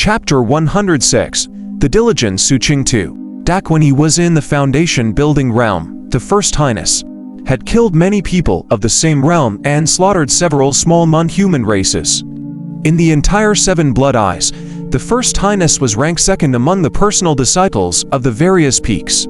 Chapter 106. The diligent Xu Qing II. Back when he was in the foundation building realm, the First Highness had killed many people of the same realm and slaughtered several small non-human races. In the entire Seven Blood Eyes, the First Highness was ranked second among the personal disciples of the various peaks.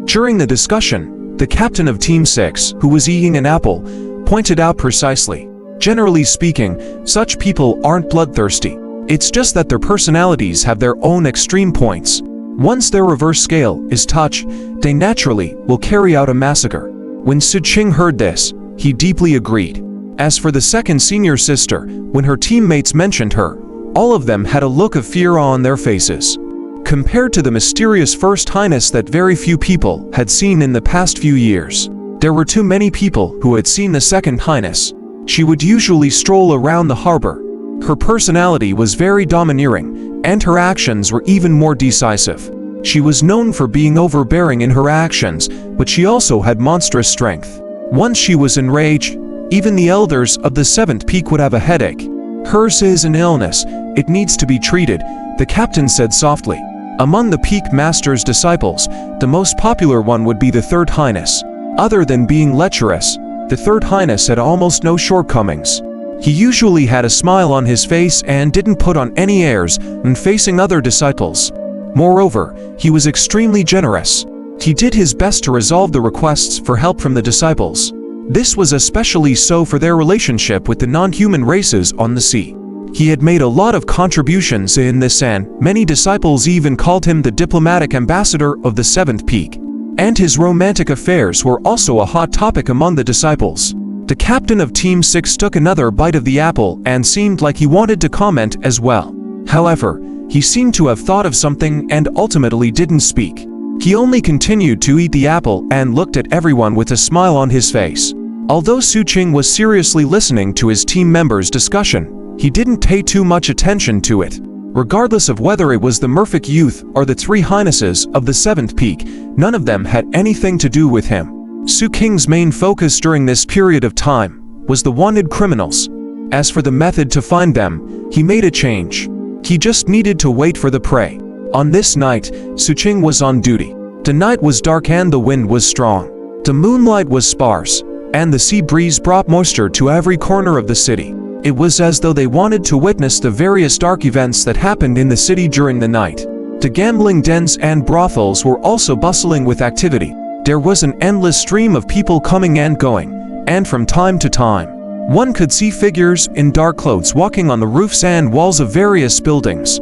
During the discussion, the captain of Team 6, who was eating an apple, pointed out precisely, generally speaking, such people aren't bloodthirsty. It's just that their personalities have their own extreme points. Once their reverse scale is touched, they naturally will carry out a massacre. When Xu Qing heard this, he deeply agreed. As for the second senior sister, when her teammates mentioned her, all of them had a look of fear on their faces. Compared to the mysterious First Highness that very few people had seen in the past few years, there were too many people who had seen the Second Highness. She would usually stroll around the harbor. Her personality was very domineering, and her actions were even more decisive. She was known for being overbearing in her actions, but she also had monstrous strength. Once she was enraged, even the elders of the Seventh Peak would have a headache. Hers is an illness, it needs to be treated, the captain said softly. Among the Peak Master's disciples, the most popular one would be the Third Highness. Other than being lecherous, the Third Highness had almost no shortcomings. He usually had a smile on his face and didn't put on any airs when facing other disciples. Moreover, he was extremely generous. He did his best to resolve the requests for help from the disciples. This was especially so for their relationship with the non-human races on the sea. He had made a lot of contributions in this, and many disciples even called him the diplomatic ambassador of the Seventh Peak. And his romantic affairs were also a hot topic among the disciples. The captain of Team 6 took another bite of the apple and seemed like he wanted to comment as well. However, he seemed to have thought of something and ultimately didn't speak. He only continued to eat the apple and looked at everyone with a smile on his face. Although Xu Qing was seriously listening to his team members' discussion, he didn't pay too much attention to it. Regardless of whether it was the Merfolk youth or the Three Highnesses of the Seventh Peak, none of them had anything to do with him. Xu Qing's main focus during this period of time was the wanted criminals. As for the method to find them, he made a change. He just needed to wait for the prey. On this night, Xu Qing was on duty. The night was dark and the wind was strong. The moonlight was sparse, and the sea breeze brought moisture to every corner of the city. It was as though they wanted to witness the various dark events that happened in the city during the night. The gambling dens and brothels were also bustling with activity. There was an endless stream of people coming and going, and from time to time, one could see figures in dark clothes walking on the roofs and walls of various buildings.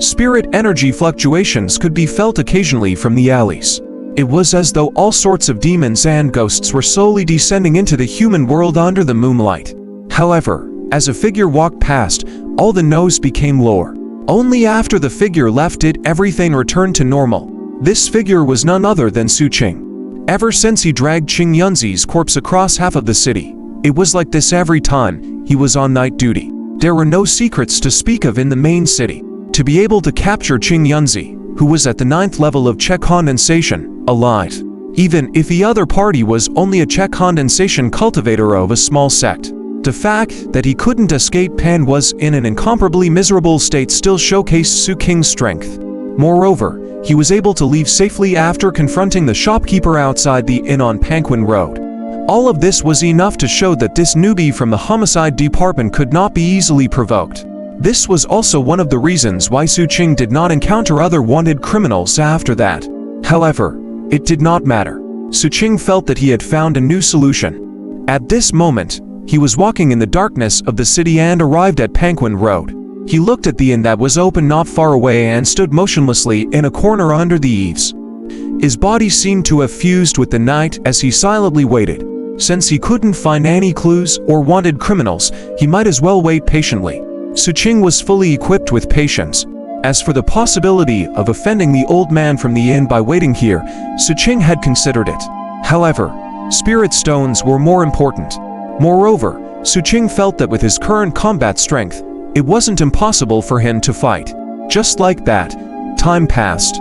Spirit energy fluctuations could be felt occasionally from the alleys. It was as though all sorts of demons and ghosts were slowly descending into the human world under the moonlight. However, as a figure walked past, all the noise became lower. Only after the figure left did everything return to normal. This figure was none other than Xu Qing. Ever since he dragged Qing Yunzi's corpse across half of the city, it was like this every time he was on night duty. There were no secrets to speak of in the main city. To be able to capture Qing Yunzi, who was at the 9th level of Czech condensation, alive, even if the other party was only a Czech condensation cultivator of a small sect. The fact that he couldn't escape Pan was in an incomparably miserable state still showcased Xu Qing's strength. Moreover, he was able to leave safely after confronting the shopkeeper outside the inn on Panquin Road. All of this was enough to show that this newbie from the homicide department could not be easily provoked. This was also one of the reasons why Xu Qing did not encounter other wanted criminals after that. However, it did not matter. Xu Qing felt that he had found a new solution. At this moment, he was walking in the darkness of the city and arrived at Panquin Road. He looked at the inn that was open not far away and stood motionlessly in a corner under the eaves. His body seemed to have fused with the night as he silently waited. Since he couldn't find any clues or wanted criminals, he might as well wait patiently. Xu Qing was fully equipped with patience. As for the possibility of offending the old man from the inn by waiting here, Xu Qing had considered it. However, spirit stones were more important. Moreover, Xu Qing felt that with his current combat strength, it wasn't impossible for him to fight. Just like that, time passed.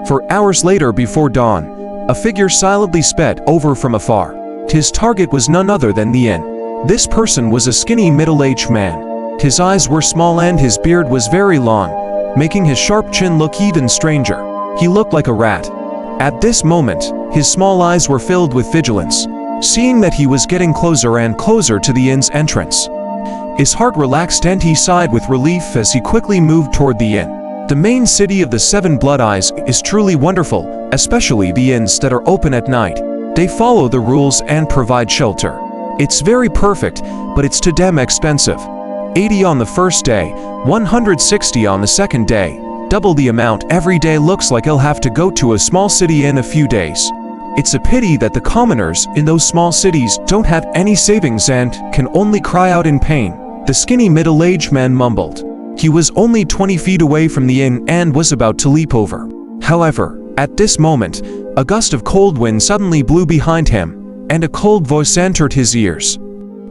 For hours later before dawn, a figure silently sped over from afar. His target was none other than the inn. This person was a skinny middle-aged man. His eyes were small and his beard was very long, making his sharp chin look even stranger. He looked like a rat. At this moment, his small eyes were filled with vigilance, seeing that he was getting closer and closer to the inn's entrance. His heart relaxed and he sighed with relief as he quickly moved toward the inn. The main city of the Seven Blood Eyes is truly wonderful, especially the inns that are open at night. They follow the rules and provide shelter. It's very perfect, but it's too damn expensive. 80 on the first day, 160 on the second day, double the amount every day. Looks like he'll have to go to a small city in a few days. It's a pity that the commoners in those small cities don't have any savings and can only cry out in pain. The skinny middle-aged man mumbled. He was only 20 feet away from the inn and was about to leap over. However, at this moment, a gust of cold wind suddenly blew behind him, and a cold voice entered his ears.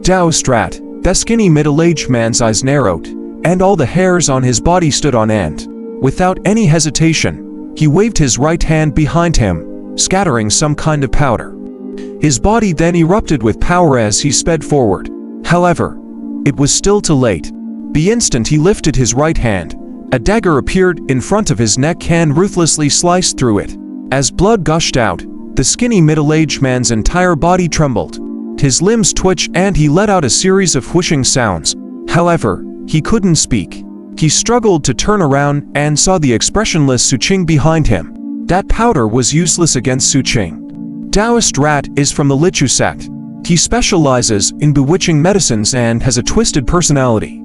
"Doused rat." The skinny middle-aged man's eyes narrowed, and all the hairs on his body stood on end. Without any hesitation, he waved his right hand behind him, scattering some kind of powder. His body then erupted with power as he sped forward. However, it was still too late. The instant he lifted his right hand, a dagger appeared in front of his neck and ruthlessly sliced through it. As blood gushed out, the skinny middle-aged man's entire body trembled. His limbs twitched and he let out a series of whooshing sounds. However, he couldn't speak. He struggled to turn around and saw the expressionless Xu Qing behind him. That powder was useless against Xu Qing. Taoist rat is from the Lichu sect. He specializes in bewitching medicines and has a twisted personality.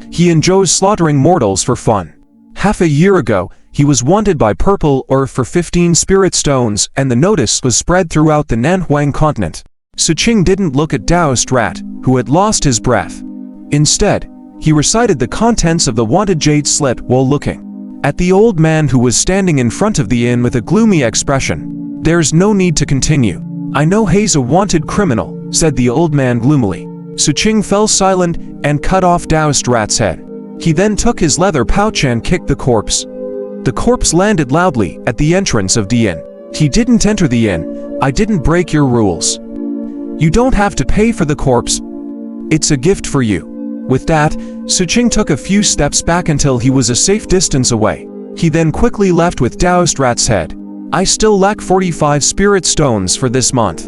He enjoys slaughtering mortals for fun. Half a year ago, he was wanted by Purple Earth for 15 spirit stones, and the notice was spread throughout the Nanhuang continent. Xu Qing didn't look at Taoist rat, who had lost his breath. Instead, he recited the contents of the wanted jade slit while looking at the old man who was standing in front of the inn with a gloomy expression. "There's no need to continue. I know he's a wanted criminal," said the old man gloomily. Xu Qing fell silent and cut off Taoist rat's head. He then took his leather pouch and kicked the corpse. The corpse landed loudly at the entrance of the inn. "He didn't enter the inn. I didn't break your rules. You don't have to pay for the corpse. It's a gift for you." With that, Xu Qing took a few steps back until he was a safe distance away. He then quickly left with Taoist rat's head. "I still lack 45 spirit stones for this month.